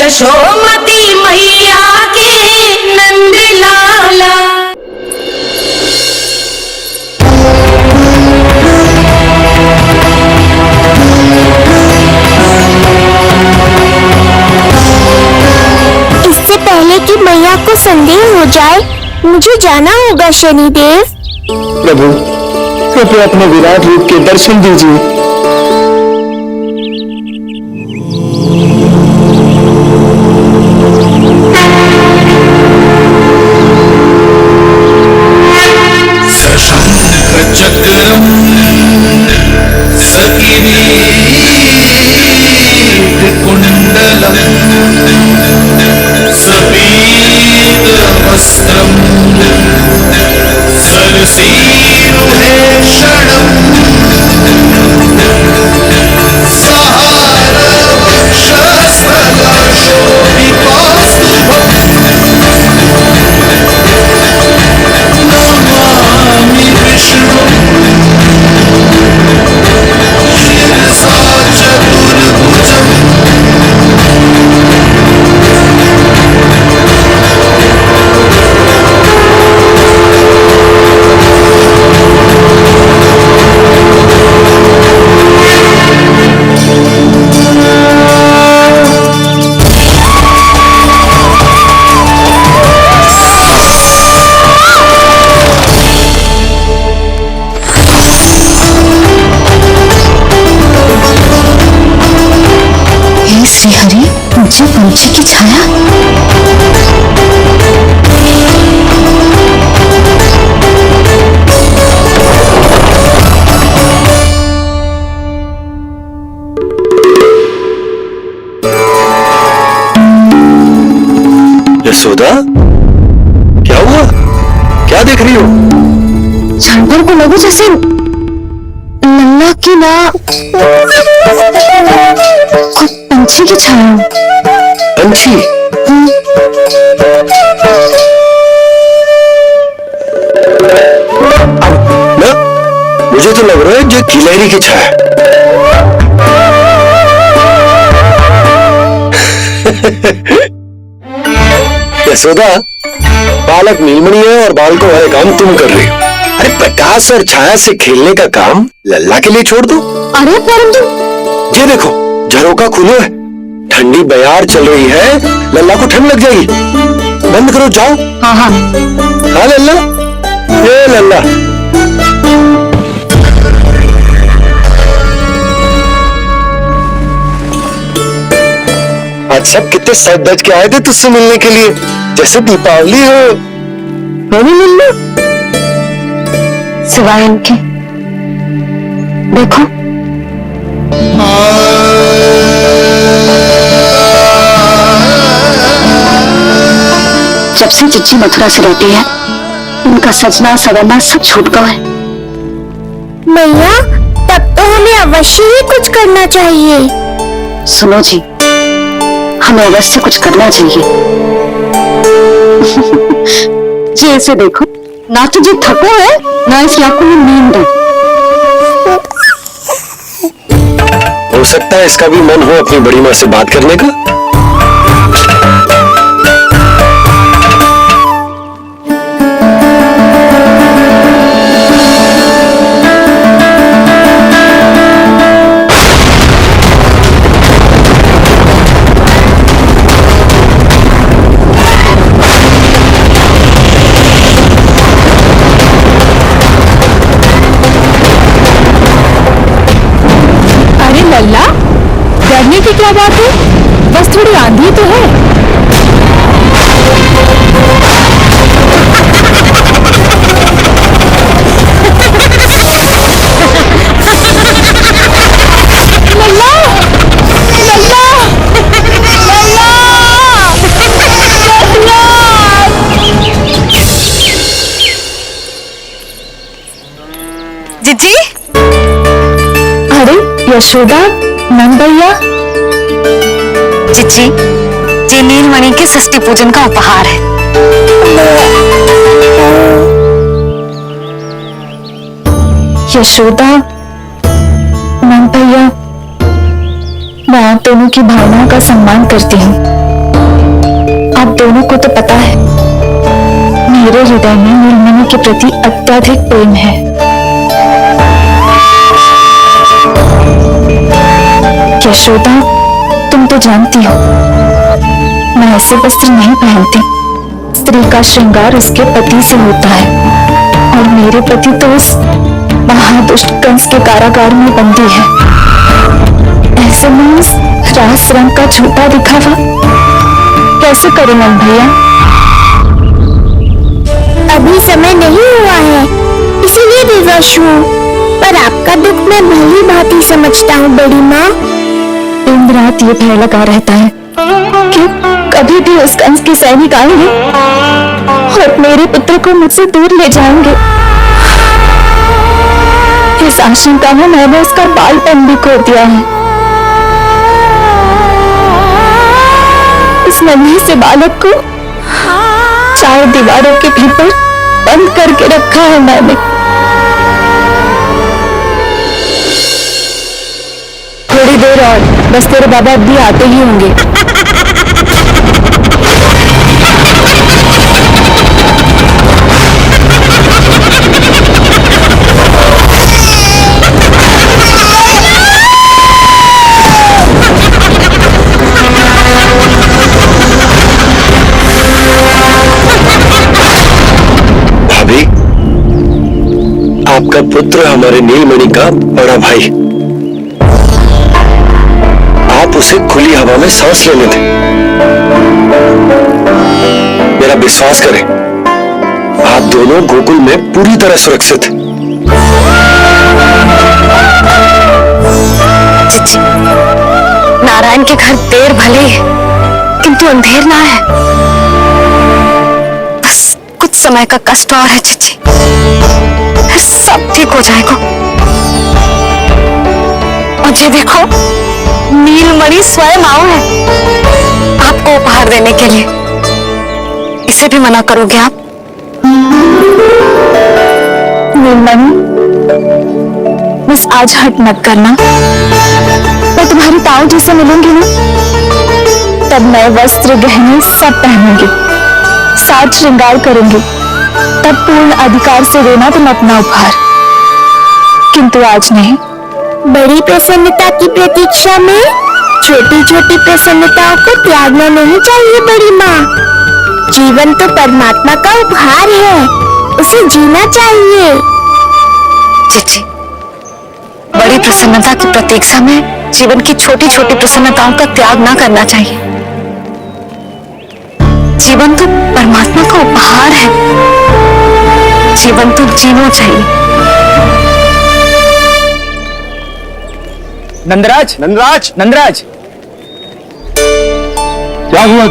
यशोमती मैया के नंद लाला। इससे पहले कि मैया को संदेह हो जाए, मुझे जाना होगा शनिदेव। प्रभु, कृपया अपने विराट रूप के दर्शन दीजिए। चक्रम सकिरीटकुण्डलम सपीतवस्त्रम सरसीरुभेषणम सहारवक्षस्थलशोभितौस्तुभम् नमामि विष्णुम् शिरसा चतुर्भुजम्। श्रीहरि, मुझे पंछी की छाया। यशोदा, क्या हुआ? क्या देख रही हो? जानवर को लगो जैसे लल्ला की ना पंछी की छाया। पंछी? ना, मुझे तो लग रहा है जो गिलहरी की छाया। यशोदा, बालक नीलमणि है और बालकों वाले काम तुम कर रही हो। अरे प्रकाश और छाया से खेलने का काम लल्ला के लिए छोड़ दो। अरे परंतु ये देखो, झरोका खुलो है, ठंडी बयार चल रही है, लल्ला को ठंड लग जाएगी। बंद करो, जाओ। हाँ हाँ हाँ लल्ला, ये लल्ला। आज सब कितने सज धज के आए थे तुझसे मिलने के लिए, जैसे दीपावली हो। नहीं मिलना सिवाय इनके। देखो जब से चिच्ची मथुरा से लौटी है, उनका सजना सवरना सब छूट गया है। मैया, तब तो हमें अवश्य ही कुछ करना चाहिए। सुनो जी, हमें अवश्य कुछ करना चाहिए। जी ऐसे देखो, ना तो जी थको है, ना इस आंखों में नींद है। हो सकता है इसका भी मन हो अपनी बड़ी माँ से बात करने का। लल्ला, डरने की क्या बात है? बस थोड़ी आंधी तो है। लल्ला, लल्ला, जीजी, अरे यशोदा, नंद भैया। जीजी, ये नीलमणि के षष्ठी पूजन का उपहार है। यशोदा, नंद भैया, मैं आप दोनों की भावनाओं का सम्मान करती हूँ। दोनों को तो पता है मेरे हृदय में नीलमणि के प्रति अत्यधिक प्रेम है। यशोदा, तुम तो जानती हो मैं ऐसे वस्त्र नहीं पहनती। स्त्री का श्रृंगार उसके पति से होता है और मेरे प्रति तो उस महादुष्ट कंस के कारागार में बंदी है। ऐसे में उस रास रंग का झूठा दिखावा कैसे करूं मैं भैया? अभी समय नहीं हुआ है, इसीलिए विवश हूँ। पर आपका दुख मैं भली भांति समझता हूँ बड़ी माँ। दिन रात ये भय लगा रहता है कि कभी भी उस कंस के सैनिक आएंगे और मेरे पुत्र को मुझसे दूर ले जाएंगे। इस आशंका में मैंने उसका बालपन भी खो दिया है। इस नन्हे से बालक को 4 दीवारों के भीतर बंद करके रखा है मैंने। थोड़ी देर और, बस तेरे बाबा भी आते ही होंगे। आपका पुत्र हमारे नीलमणि का बड़ा भाई, आप उसे खुली हवा में सांस लेने दें। मेरा विश्वास करें, आप दोनों गोकुल में पूरी तरह सुरक्षित हैं। चिच्ची, नारायण के घर देर भले किंतु अंधेर ना है। बस कुछ समय का कष्ट और है चिच्ची, फिर सब ठीक हो जाएगा। और ये देखो, नीलमणि स्वयं आओ है आपको उपहार देने के लिए। इसे भी मना करोगे आप? नीलमणि, बस आज हट मत करना। मैं तुम्हारी ताऊ जी से मिलूंगी ना, तब मैं वस्त्र गहने सब पहनूंगी, साज श्रृंगार करूंगी, तब पूर्ण अधिकार से देना तुम अपना उपहार। किंतु आज नहीं। बड़ी प्रसन्नता की प्रतीक्षा में छोटी छोटी प्रसन्नताओं को त्यागना नहीं चाहिए बड़ी माँ। जीवन तो परमात्मा का उपहार है, उसे जीना चाहिए। चिच्ची, बड़ी प्रसन्नता की प्रतीक्षा में जीवन की छोटी छोटी प्रसन्नताओं का त्याग ना करना चाहिए। जीवन तो परमात्मा का उपहार है, जीवन तो जीना चाहिए। नंदराज, नंदराज, नंदराज, क्या हुआ?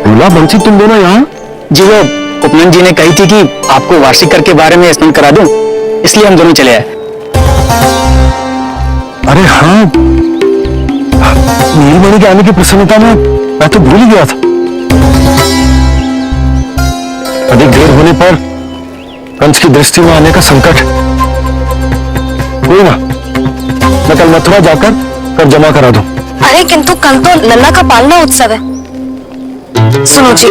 दूल्हा बंसी, तुम दोनों यहाँ? जी वो उपनंद जी ने कही थी कि आपको वार्षिक कर के बारे में स्मरण करा दूं, इसलिए हम दोनों चले आए। अरे हाँ, नीलमणि के आने की प्रसन्नता में मैं तो भूल ही गया था। अधिक देर होने पर कंस की दृष्टि में आने का संकट। कोई ना, मैं कल मथुरा जाकर कर जमा करा दूं। अरे किंतु कल तो लल्ला का पालना उत्सव है। सुनो जी,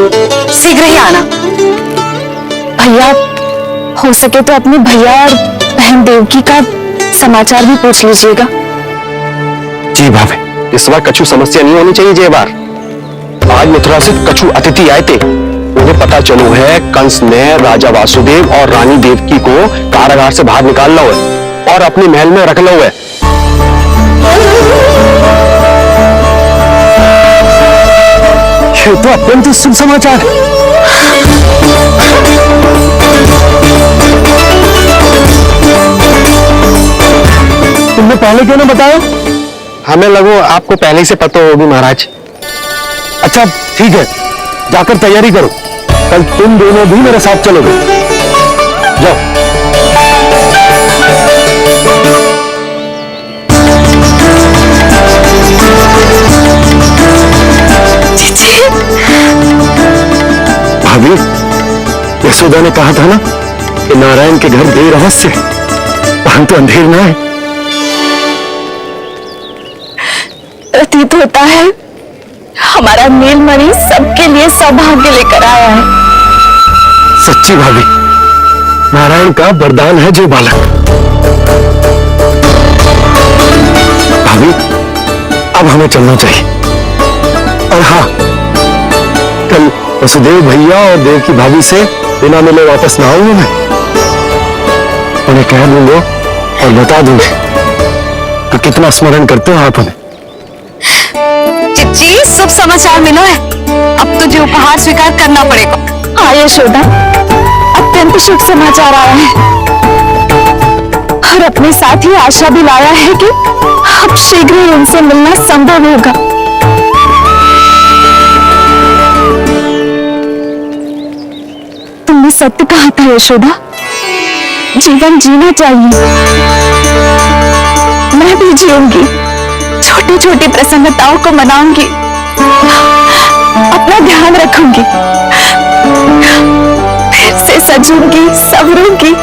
शीघ्र ही आना। भैया, हो सके तो अपने भैया और बहन देवकी का समाचार भी पूछ लीजिएगा। जी भाभी, इस बार कछु समस्या नहीं होनी चाहिए। ये बार आज मथुरा से कछु अतिथि आए थे, उन्हें पता चलो है कंस ने राजा वासुदेव और रानी देवकी को कारागार से बाहर निकाल लो है और अपने महल में रख लो है। ये तो अत्यंत शुभ समाचार है। तुमने पहले क्यों ना बताया? हमें लगो आपको पहले ही से पता होगी महाराज। अच्छा ठीक है, जाकर तैयारी करो, कल तुम दोनों भी मेरे साथ चलोगे। जाओ। भाभी, यशोदा ने कहा था ना कि नारायण के घर देर अवश्य है, वहां तो अंधेर ना है। प्रतीत होता है हमारा नीलमणि सबके लिए सौभाग्य लेकर आया है। सच्ची भाभी, नारायण का वरदान है जो बालक। भाभी, अब हमें चलना चाहिए। और हाँ, कल वसुदेव भैया और देव की भाभी से बिना मिले वापस ना आऊंगा मैं। उन्हें कह दूंगा और बता दूंगा कि कितना स्मरण करते हो आप उन्हें। चिच्ची, शुभ समाचार मिला है। अब तुझे उपहार स्वीकार करना पड़ेगा। हाँ यशोदा, अत्यंत शुभ समाचार आया है और अपने साथ ही आशा भी लाया है कि अब शीघ्र ही उनसे मिलना संभव होगा। तुमने सत्य कहा था यशोदा, जीवन जीना चाहिए। मैं भी जीऊंगी, छोटी छोटी प्रसन्नताओं को मनाऊंगी, अपना ध्यान रखूंगी, फिर से सजूंगी, संवरूंगी।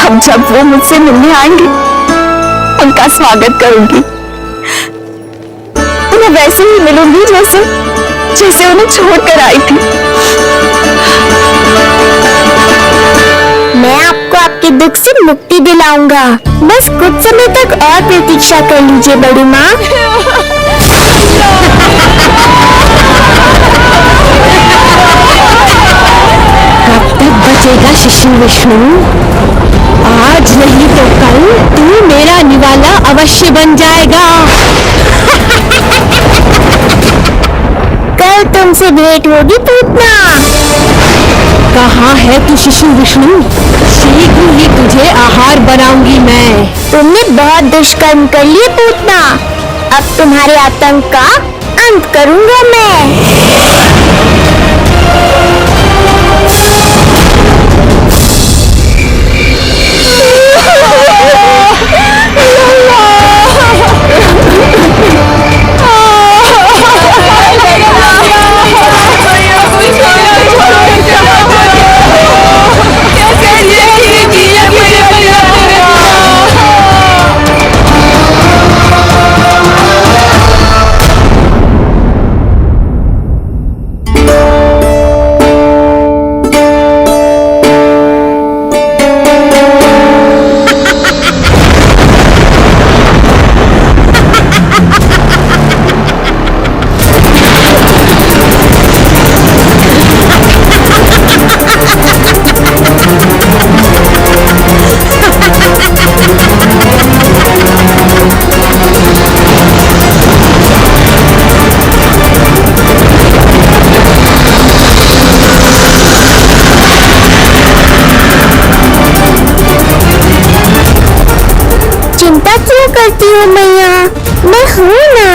अब जब वो मुझसे मिलने आएंगे, उनका स्वागत करूंगी। उन्हें वैसे ही मिलूंगी जैसे उन्हें छोड़कर आई थी। मैं आपको आपके दुख से मुक्ति दिलाऊंगा। बस कुछ समय तक और प्रतीक्षा कर लीजिए बड़ी माँ। कब तक बचेगा शिशु विष्णु? आज नहीं तो कल तू मेरा निवाला अवश्य बन जाएगा। कल तुमसे भेंट होगी पूतना। कहाँ है तू शिशु विष्णु? शीघ्र ही तुझे आहार बनाऊंगी मैं। तुमने बहुत दुष्कर्म कर लिए पूतना। अब तुम्हारे आतंक का अंत करूंगा मैं। करती हूँ मैया, मैं हूँ ना।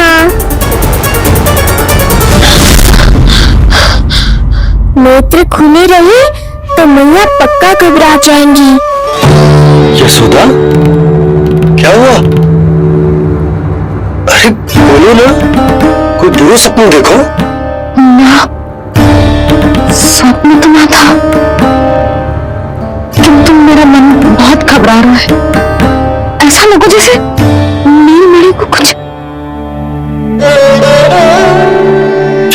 नेत्र खुले रहे तो मैया पक्का घबरा जाएंगी। यशोदा, क्या हुआ? अरे बोलो ना, कोई बुरा सपना देखो। ना, स्वप्न तो ना था, किंतु मेरा मन बहुत घबरा रहा है। ऐसा लगा जैसे नीलमणि को कुछ।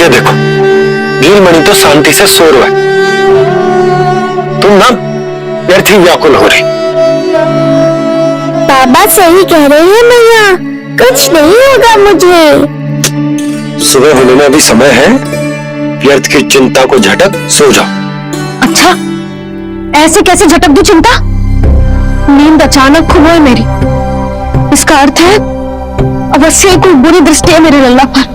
ये देखो, नीलमणि तो शांति से सो रहा है, तुम ना व्यर्थ ही व्याकुल हो रही। बाबा सही कह रहे हैं मैया, कुछ नहीं होगा मुझे। सुबह होने में अभी समय है, व्यर्थ की चिंता को झटक सो जाओ। अच्छा, ऐसे कैसे झटक दूं चिंता? नींद अचानक खुल है मेरी, इसका अर्थ है अवश्य कोई बुरी दृष्टि है मेरे लल्ला पर।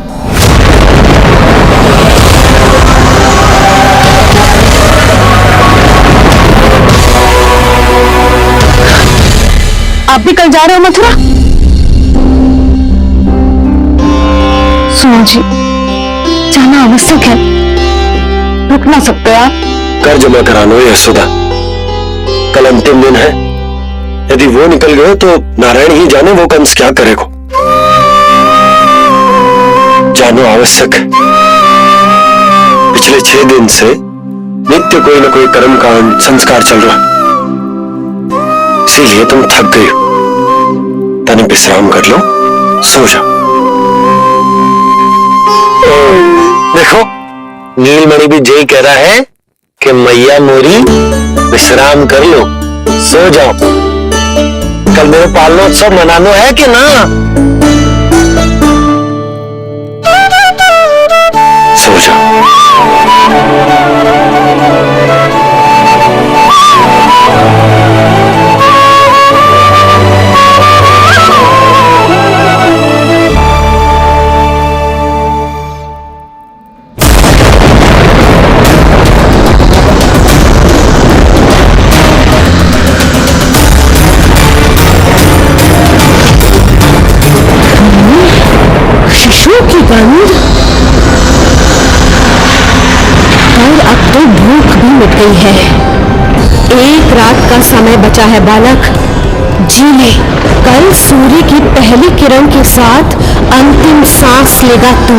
आप भी कल जा रहे हो मथुरा? सुनो जी, जाना आवश्यक है, रुक ना सकते आप। कर जमा कराना है यशोदा, कल अंतिम दिन है। यदि वो निकल गए तो नारायण ही जाने वो कंस क्या करेगा। जानो आवश्यक है। पिछले 6 दिन से नित्य कोई न कोई कर्मकांड संस्कार चल रहा, इसीलिए तुम थक गई हो। तनिक विश्राम कर लो, सो जाओ। नीलमणि भी यही कह रहा है कि मैया मोरी विश्राम कर लो, सो जाओ। कल मेरे पालनोत्सव मनानो है कि ना? सो जाओ। की गंध और अब तो भूख भी मिट गई है। एक रात का समय बचा है बालक, जी ले। कल सूर्य की पहली किरण के साथ अंतिम सांस लेगा तू।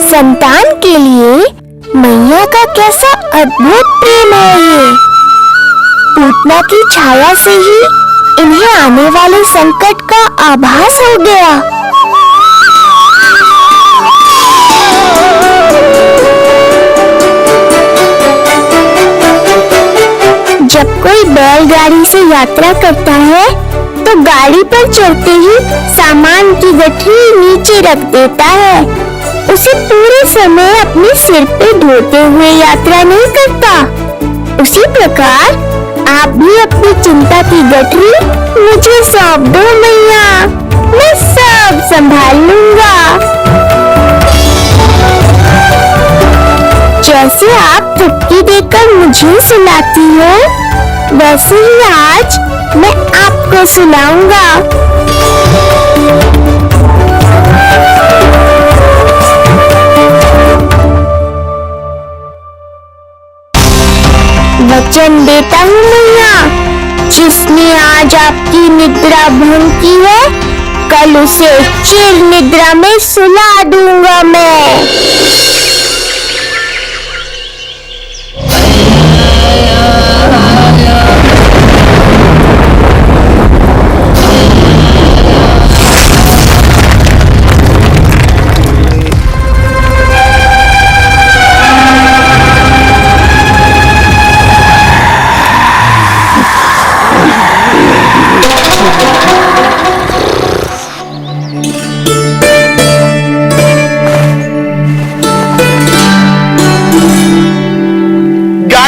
संतान के लिए मैया का कैसा अद्भुत प्रेम है ये। पूतना की छाया से ही इन्हें आने वाले संकट का आभास हो गया। जब कोई बैलगाड़ी से यात्रा करता है तो गाड़ी पर चढ़ते ही सामान की गठरी नीचे रख देता है। उसे पूरे समय अपने सिर पे ढोते हुए यात्रा नहीं करता। उसी प्रकार आप भी अपनी चिंता की गठरी मुझे सौंप दो मैया, मैं सब संभाल लूंगा। जैसे आप चुटकी देकर मुझे सुलाती हो, वैसे ही आज मैं आपको सुलाऊंगा। वचन देता हूँ मैया, जिसने आज आपकी निद्रा भंग की है, कल उसे चिर निद्रा में सुला दूंगा मैं।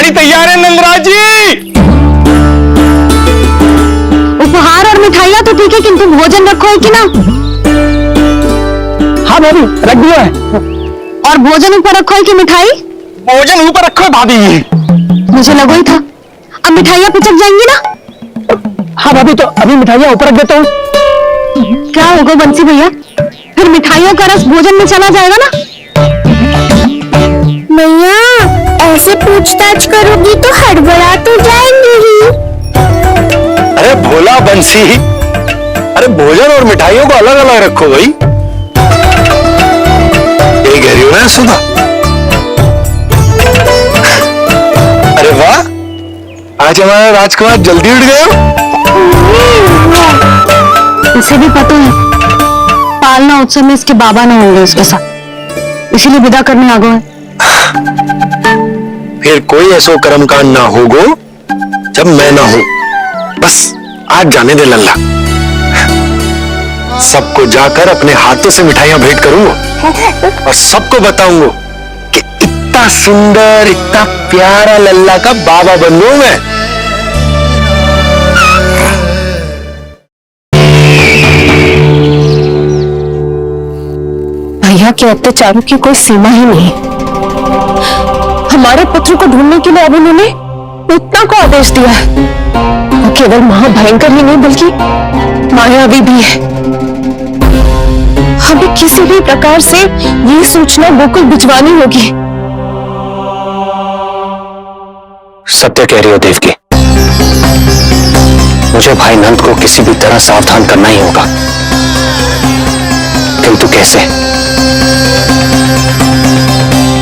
तैयार है नंदराज जी। उपहार और मिठाइयाँ तो ठीक है, किंतु भोजन रखो है कि ना? हाँ भाभी, रख दिया है। और भोजन ऊपर रखो है कि मिठाई? भोजन ऊपर रखो है भाभी। मुझे लगा ही था, अब मिठाइयाँ पिचक जाएंगी ना? हाँ भाभी, तो अभी मिठाइयाँ ऊपर रख देता हूँ। क्या होगा बंसी भैया, फिर मिठाइयों का रस भोजन में चला जाएगा ना? मैया ऐसे पूछताछ करोगी तो हड़बड़ा तो जाएंगे ही। अरे भोला बंसी, अरे भोजन और मिठाइयों को अलग अलग रखो भाई। ये कह रही हो ना सुधा? अरे वाह, आज हमारा राजकुमार जल्दी उठ गया। इसे भी पता है पालना उत्सव में इसके बाबा ना होंगे उसके साथ, इसीलिए विदा करने आ गए। फिर कोई ऐसो कर्मकांड ना होगो जब मैं ना हूं। बस आज जाने दे लल्ला, सबको जाकर अपने हाथों से मिठाइयां भेंट करूंगा और सबको बताऊंगा कि इतना सुंदर, इतना प्यारा लल्ला का बाबा बन गया मैं। भैया के अत्याचारों की कोई सीमा ही नहीं। हमारे पुत्र को ढूंढने के लिए अब उन्होंने पूतना को आदेश दिया है। वो केवल महाभयंकर ही नहीं बल्कि मायावी भी है। हमें किसी भी प्रकार से ये सूचना गोकुल भिजवानी होगी। सत्य कह रही हो देवकी, मुझे भाई नंद को किसी भी तरह सावधान करना ही होगा, किंतु कैसे?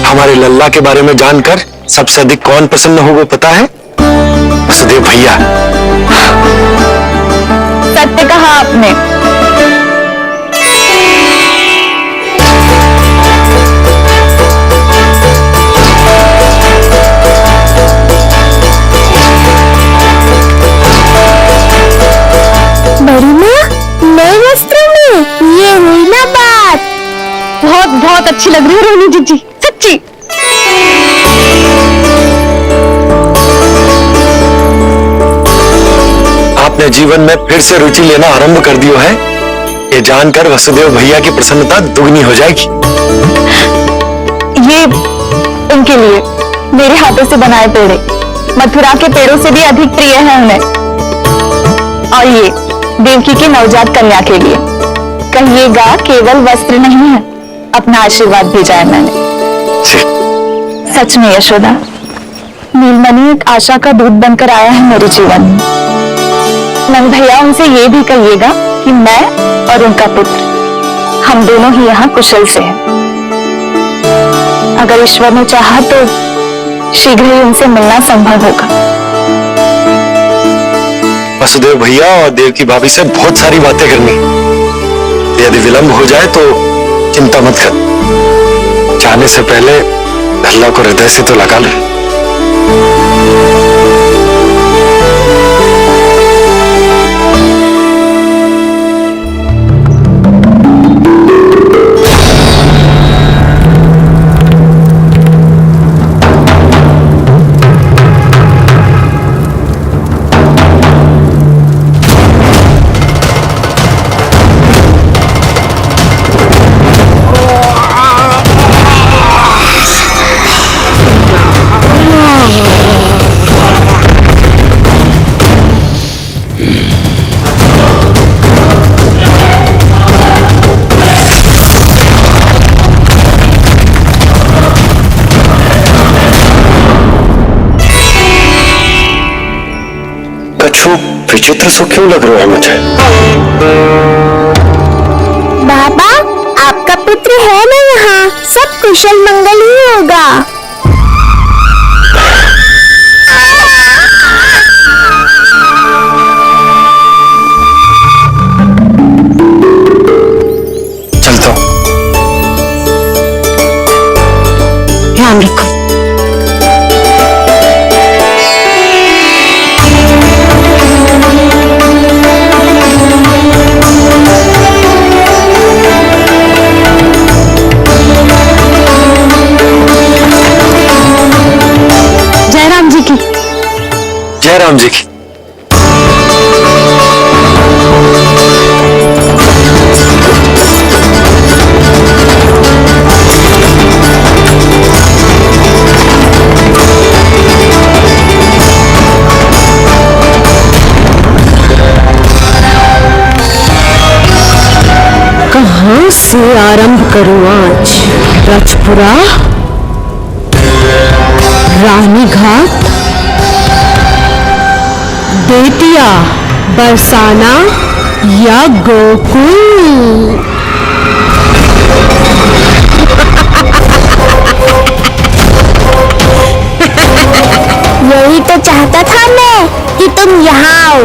हमारे लल्ला के बारे में जानकर सबसे अधिक कौन प्रसन्न होगा पता है? वसुदेव भैया। सत्य कहा आपने। बड़ी माँ, नए वस्त्रों में ये हुई ना बात। बहुत बहुत अच्छी लग रही है रोहिणी जीजी, सच्ची। आपने जीवन में फिर से रुचि लेना आरंभ कर दियो है, ये जानकर वसुदेव भैया की प्रसन्नता दुगनी हो जाएगी। ये उनके लिए मेरे हाथों से बनाए पेड़े मथुरा के पेड़ों से भी अधिक प्रिय हैं उन्हें। और ये देवकी की नवजात कन्या के लिए। कहिएगा केवल वस्त्र नहीं है, अपना आशीर्वाद भेजा है मैंने। सच में यशोदा, नीलमणि एक आशा का दूत बनकर आया है मेरे जीवन में। नंद भैया उनसे ये भी कहिएगा कि मैं और उनका पुत्र, हम दोनों ही यहाँ कुशल से हैं। अगर ईश्वर ने चाहा तो शीघ्र ही उनसे मिलना संभव होगा। वसुदेव भैया और देवकी भाभी से बहुत सारी बातें करनी, यदि विलंब हो जाए तो चिंता मत कर। जाने से पहले अल्लाह को हृदय से तो लगा ले। विचित्र सो क्यों लग रहा है मुझे? बाबा, आपका पुत्र है ना यहाँ, सब कुशल मंगल ही होगा। चलता हूँ। ध्यान रखो। जय राम जी की। जय राम जी की। कहाँ से आरंभ करूं आज? रजपुरा, रानी घाट, बेतिया, बरसाना या गोकुल? यही तो चाहता था मैं कि तुम यहाँ आओ।